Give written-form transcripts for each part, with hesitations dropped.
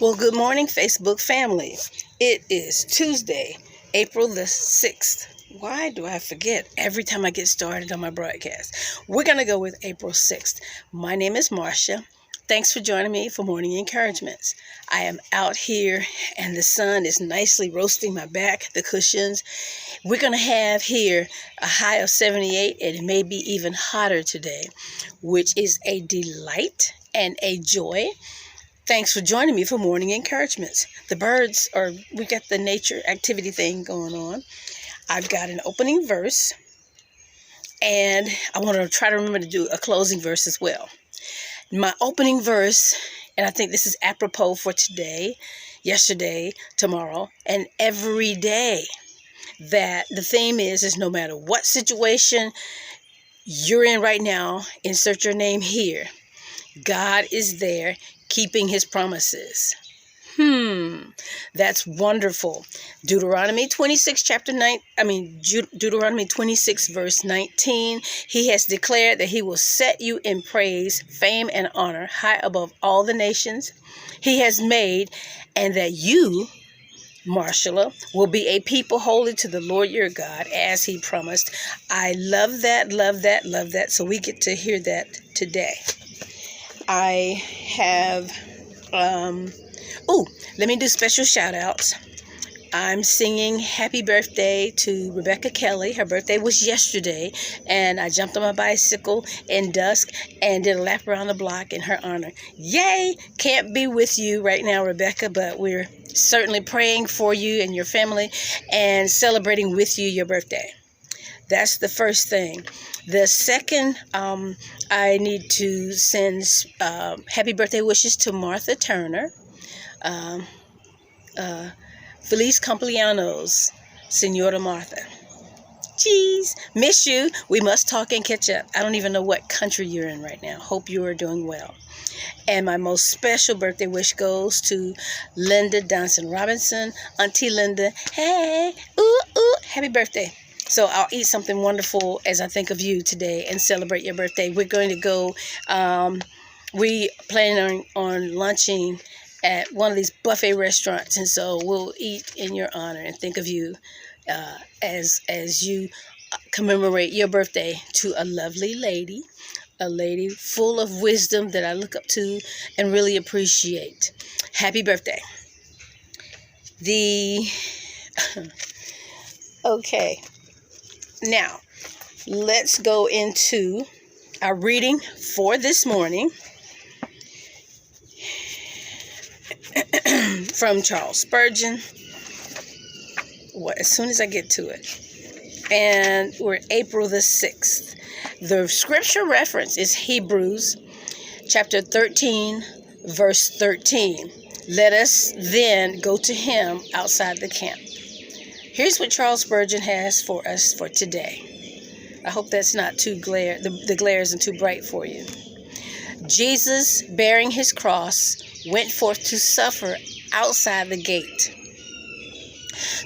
Well, good morning, Facebook family. It is Tuesday, April the 6th. Why do I forget every time I get started on my broadcast? We're going to go with April 6th. My name is Marcia. Thanks for joining me for Morning Encouragements. I am out here and the sun is nicely roasting my back, the cushions. We're going to have here a high of 78 and it may be even hotter today, which is a delight and a joy. Thanks for joining me for Morning Encouragements. We got the nature activity thing going on. I've got an opening verse, and I want to try to remember to do a closing verse as well. My opening verse, and I think this is apropos for today, yesterday, tomorrow, and every day, that the theme is no matter what situation you're in right now, insert your name here. God is there keeping his promises. That's wonderful. Deuteronomy 26 verse 19. He has declared that he will set you in praise, fame, and honor high above all the nations he has made, and that you, Marshalla, will be a people holy to the Lord your God, as he promised. I love that, love that, love that. So we get to hear that today. I have, let me do special shout outs. I'm singing happy birthday to Rebecca Kelly. Her birthday was yesterday, and I jumped on my bicycle in dusk and did a lap around the block in her honor. Yay! Can't be with you right now, Rebecca, but we're certainly praying for you and your family and celebrating with you your birthday. That's the first thing. The second, I need to send happy birthday wishes to Martha Turner. Feliz cumpleaños, Senora Martha. Jeez, miss you. We must talk and catch up. I don't even know what country you're in right now. Hope you are doing well. And my most special birthday wish goes to Linda Donson Robinson. Auntie Linda, hey, happy birthday. So I'll eat something wonderful as I think of you today and celebrate your birthday. We're going to go, we plan on lunching at one of these buffet restaurants, and so we'll eat in your honor and think of you as you commemorate your birthday to a lovely lady, a lady full of wisdom that I look up to and really appreciate. Happy birthday. Okay. Now, let's go into our reading for this morning from Charles Spurgeon. As soon as I get to it. And we're April the 6th. The scripture reference is Hebrews chapter 13, verse 13. Let us then go to him outside the camp. Here's what Charles Spurgeon has for us for today. I hope that's not too the glare isn't too bright for you. Jesus, bearing his cross, went forth to suffer outside the gate.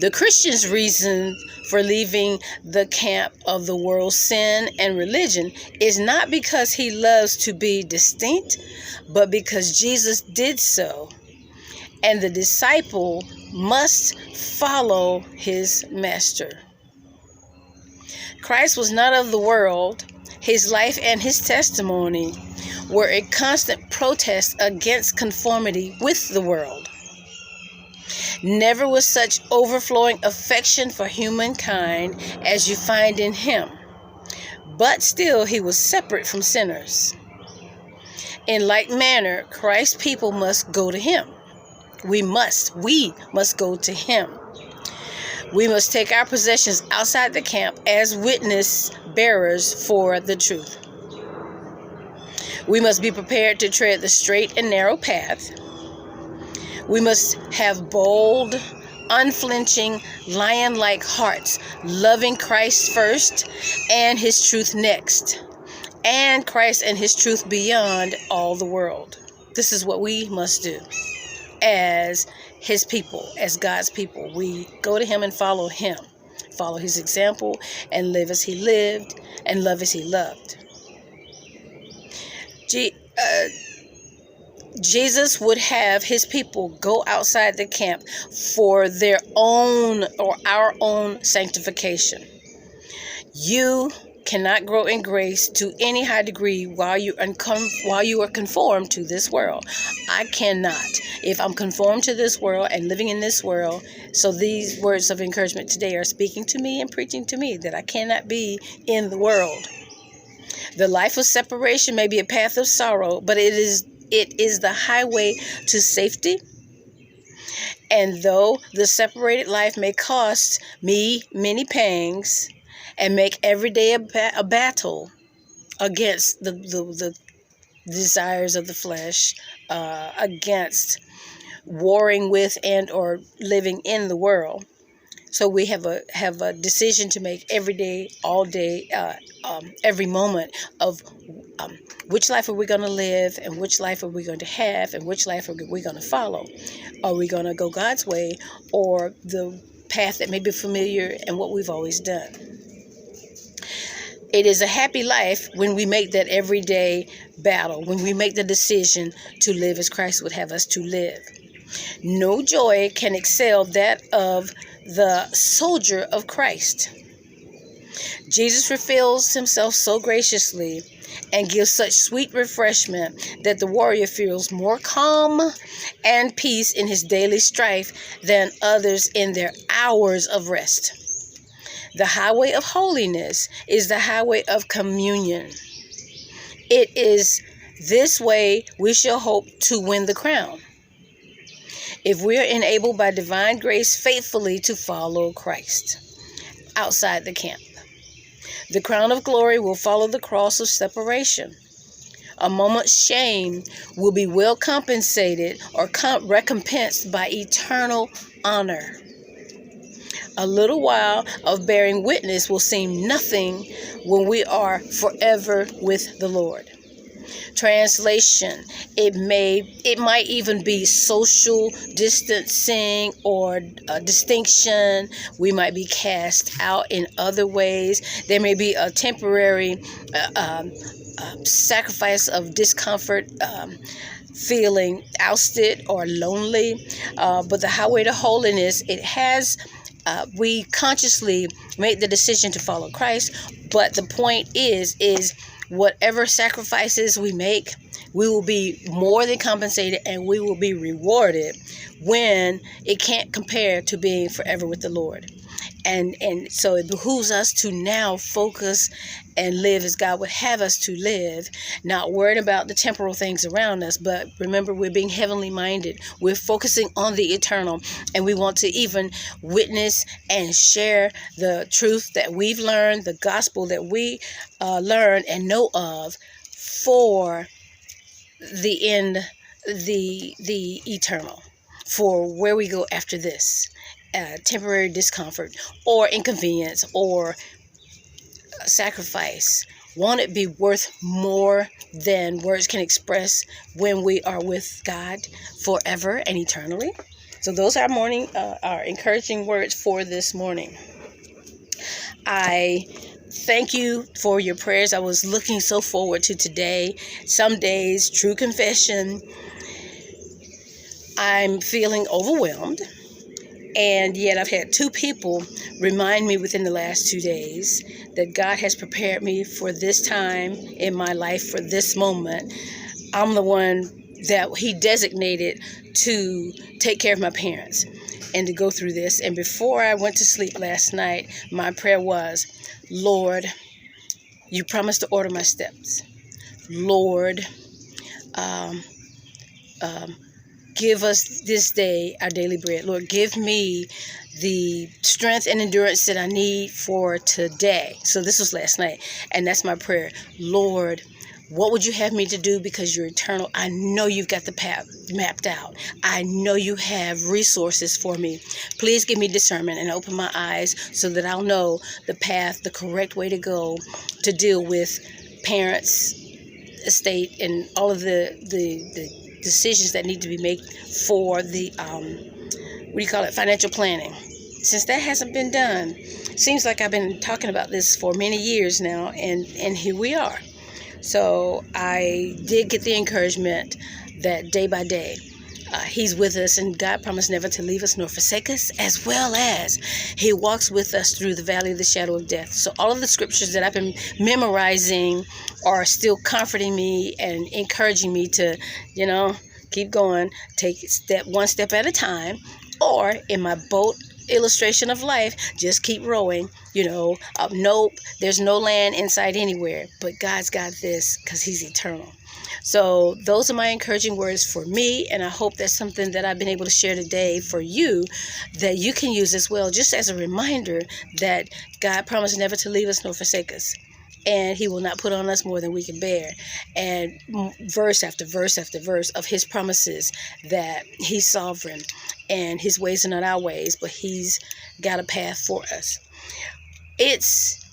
The Christian's reason for leaving the camp of the world's sin and religion is not because he loves to be distinct, but because Jesus did so, and the disciple must follow his master. Christ was not of the world. His life and his testimony were a constant protest against conformity with the world. Never was such overflowing affection for humankind as you find in him, but still he was separate from sinners. In like manner, Christ's people must go to him. We must go to him. We must take our possessions outside the camp as witness bearers for the truth. We must be prepared to tread the straight and narrow path. We must have bold, unflinching, lion-like hearts, loving Christ first and his truth next, and Christ and his truth beyond all the world. This is what we must do as his people, as God's people. We go to him and follow him, follow his example, and live as he lived and love as he loved. Jesus would have his people go outside the camp for their own or our own sanctification. You cannot grow in grace to any high degree while you are conformed to this world. I cannot. If I'm conformed to this world and living in this world, so these words of encouragement today are speaking to me and preaching to me that I cannot be in the world. The life of separation may be a path of sorrow, but it is the highway to safety. And though the separated life may cost me many pangs and make every day a battle against the desires of the flesh, against warring with and or living in the world. So we have a decision to make every day, all day, every moment of which life are we going to live, and which life are we going to have, and which life are we going to follow. Are we going to go God's way or the path that may be familiar and what we've always done? It is a happy life when we make that everyday battle, when we make the decision to live as Christ would have us to live. No joy can excel that of the soldier of Christ. Jesus reveals himself so graciously and gives such sweet refreshment that the warrior feels more calm and peace in his daily strife than others in their hours of rest. The highway of holiness is the highway of communion. It is this way we shall hope to win the crown, if we are enabled by divine grace faithfully to follow Christ outside the camp. The crown of glory will follow the cross of separation. A moment's shame will be well compensated or recompensed by eternal honor. A little while of bearing witness will seem nothing when we are forever with the Lord. Translation, it might even be social distancing or distinction. We might be cast out in other ways. There may be a temporary sacrifice of discomfort, feeling ousted or lonely. But the highway to holiness, it has we consciously make the decision to follow Christ, but the point is whatever sacrifices we make, we will be more than compensated and we will be rewarded when it can't compare to being forever with the Lord. And so it behooves us to now focus and live as God would have us to live, not worried about the temporal things around us, but remember, we're being heavenly minded. We're focusing on the eternal, and we want to even witness and share the truth that we've learned, the gospel that we learn and know of for the end, the eternal, for where we go after this. Temporary discomfort or inconvenience or sacrifice. Won't it be worth more than words can express when we are with God forever and eternally? So those are our encouraging words for this morning. I thank you for your prayers. I was looking so forward to today. Some days, true confession, I'm feeling overwhelmed. And yet I've had 2 people remind me within the last 2 days that God has prepared me for this time in my life, for this moment. I'm the one that he designated to take care of my parents and to go through this. And before I went to sleep last night, my prayer was, Lord, you promised to order my steps. Lord, give us this day our daily bread. Lord, give me the strength and endurance that I need for today. So this was last night, and that's my prayer. Lord, what would you have me to do? Because you're eternal. I know you've got the path mapped out. I know you have resources for me. Please give me discernment and open my eyes so that I'll know the path, the correct way to go to deal with parents, estate, and all of the decisions that need to be made for the financial planning. Since that hasn't been done, seems like I've been talking about this for many years now, and here we are. So I did get the encouragement that day by day, He's with us, and God promised never to leave us nor forsake us, as well as He walks with us through the valley of the shadow of death. So all of the scriptures that I've been memorizing are still comforting me and encouraging me to, keep going, take one step at a time, or in my boat illustration of life, just keep rowing. Nope, there's no land inside anywhere, but God's got this because He's eternal. So those are my encouraging words for me, and I hope that's something that I've been able to share today for you that you can use as well, just as a reminder that God promised never to leave us nor forsake us, and He will not put on us more than we can bear. And verse after verse after verse of His promises that He's sovereign and His ways are not our ways, but He's got a path for us. It's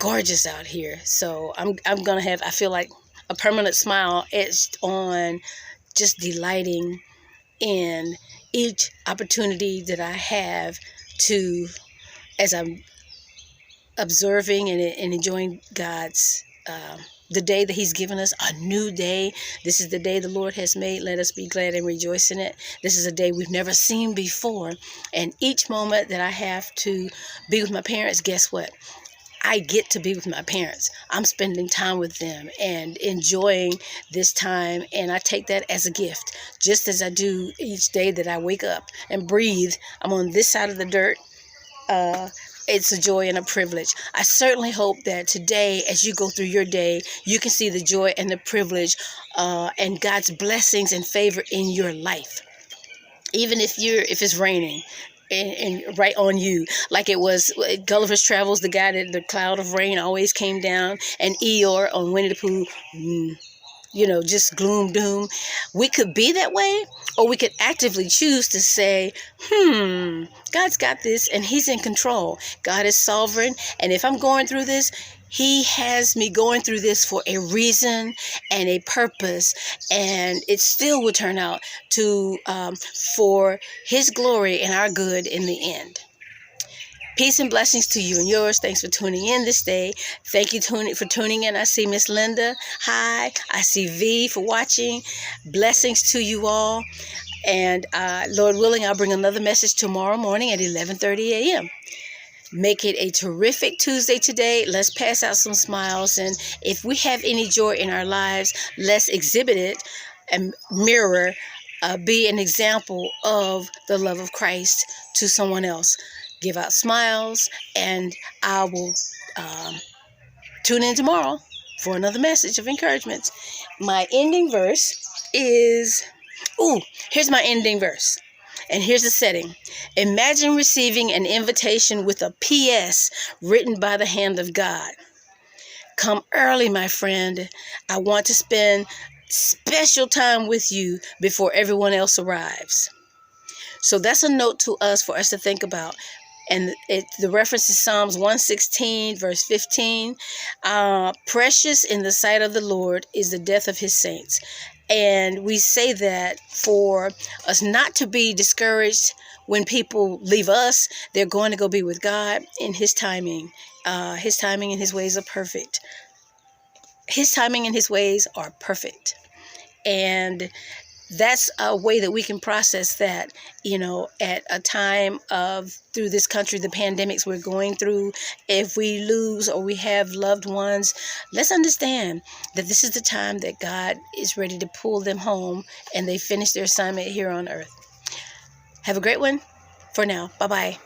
gorgeous out here, so I'm gonna have, I feel like, a permanent smile etched on, just delighting in each opportunity that I have to, as I'm observing and enjoying God's, the day that He's given us, a new day. This is the day the Lord has made. Let us be glad and rejoice in it. This is a day we've never seen before. And each moment that I have to be with my parents, guess what? I get to be with my parents. I'm spending time with them and enjoying this time, and I take that as a gift, just as I do each day that I wake up and breathe. I'm on this side of the dirt. It's a joy and a privilege. I certainly hope that today, as you go through your day, you can see the joy and the privilege and God's blessings and favor in your life. Even if it's raining, and right on you, like it was Gulliver's Travels, the guy that the cloud of rain always came down, and Eeyore on Winnie the Pooh, just gloom, doom. We could be that way, or we could actively choose to say, God's got this, and He's in control. God is sovereign, and if I'm going through this, He has me going through this for a reason and a purpose, and it still will turn out to for His glory and our good in the end. Peace and blessings to you and yours. Thanks for tuning in this day. Thank you for tuning in. I see Miss Linda. Hi. I see V for watching. Blessings to you all. And Lord willing, I'll bring another message tomorrow morning at 11:30 a.m. Make it a terrific Tuesday today. Let's pass out some smiles. And if we have any joy in our lives, let's exhibit it and mirror, be an example of the love of Christ to someone else. Give out smiles, and I will tune in tomorrow for another message of encouragement. My ending verse is, here's my ending verse. And here's the setting. Imagine receiving an invitation with a P.S. written by the hand of God. Come early, my friend. I want to spend special time with you before everyone else arrives. So that's a note to us for us to think about. And the reference is Psalms 116, verse 15. Precious in the sight of the Lord is the death of His saints. And we say that for us not to be discouraged when people leave us. They're going to go be with God in His timing. His timing and His ways are perfect. His timing and His ways are perfect. And that's a way that we can process that, at a time through this country, the pandemics we're going through. If we lose or we have loved ones, let's understand that this is the time that God is ready to pull them home and they finish their assignment here on earth. Have a great one for now. Bye-bye.